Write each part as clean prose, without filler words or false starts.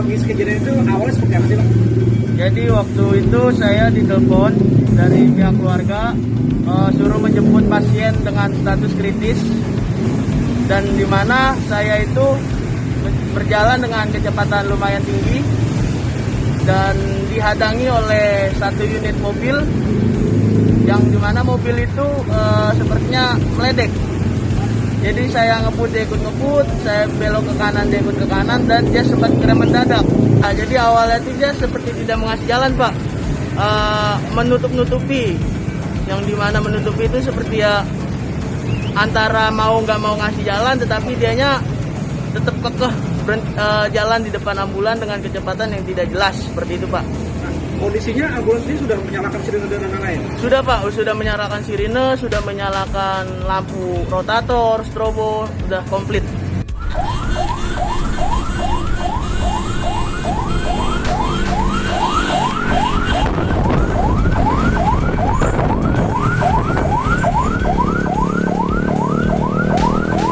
kronologis kejadian itu awalnya seperti apa sih Pak? Jadi waktu itu saya ditelepon dari pihak keluarga suruh menjemput pasien dengan status kritis, dan di mana saya itu berjalan dengan kecepatan lumayan tinggi dan dihadangi oleh satu unit mobil yang dimana mobil itu sepertinya meledek. Jadi saya ngebut, dia ikut ngebut, saya belok ke kanan, dia ikut ke kanan, dan dia sempat ngerem mendadak. Nah, jadi awalnya itu dia seperti tidak mengasih jalan Pak, menutup-nutupi, yang dimana menutupi itu seperti ya antara mau nggak mau ngasih jalan, tetapi dianya tetap kekeh jalan di depan ambulan dengan kecepatan yang tidak jelas, seperti itu Pak. Kondisinya ambulans ini sudah menyalakan sirine dan lain-lain? Sudah Pak, sudah menyalakan sirine, sudah menyalakan lampu rotator, strobo, sudah komplit.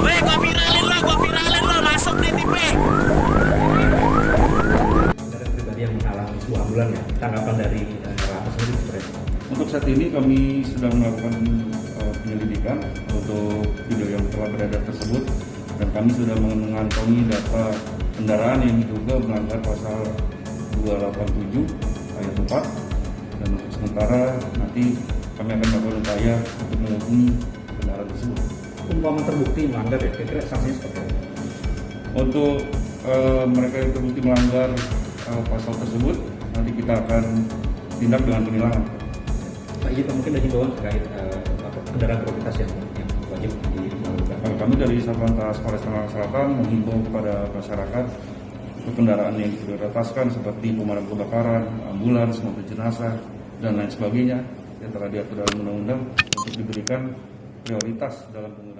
Weh, gua viralin lo, masuk di TV. Ada pribadi yang menghalangi sebuah ambulan ya, tanggapan dari lapas sendiri seperti itu. Untuk saat ini kami sedang melakukan penyelidikan untuk video yang telah beredar tersebut, dan kami sudah mengantongi data kendaraan yang diduga melanggar pasal 287 ayat 4, dan untuk sementara nanti kami akan melakukan upaya untuk menghubungi kendaraan tersebut. Umpama terbukti melanggar ya, kira-kira sanksinya seperti apa? Untuk mereka yang terbukti melanggar pasal tersebut, nanti kita akan tindak dengan penilangan. Pak Iji, mungkin ada himbauan terkait kendaraan prioritas yang wajib dilakukan. Kami dari Satlantas Polres Tangerang Selatan menghimbau kepada masyarakat untuk kendaraan yang diprioritaskan seperti pemadam kebakaran, ambulans, mobil jenazah, dan lain sebagainya yang telah diatur dalam undang-undang untuk diberikan prioritas dalam penggunaan.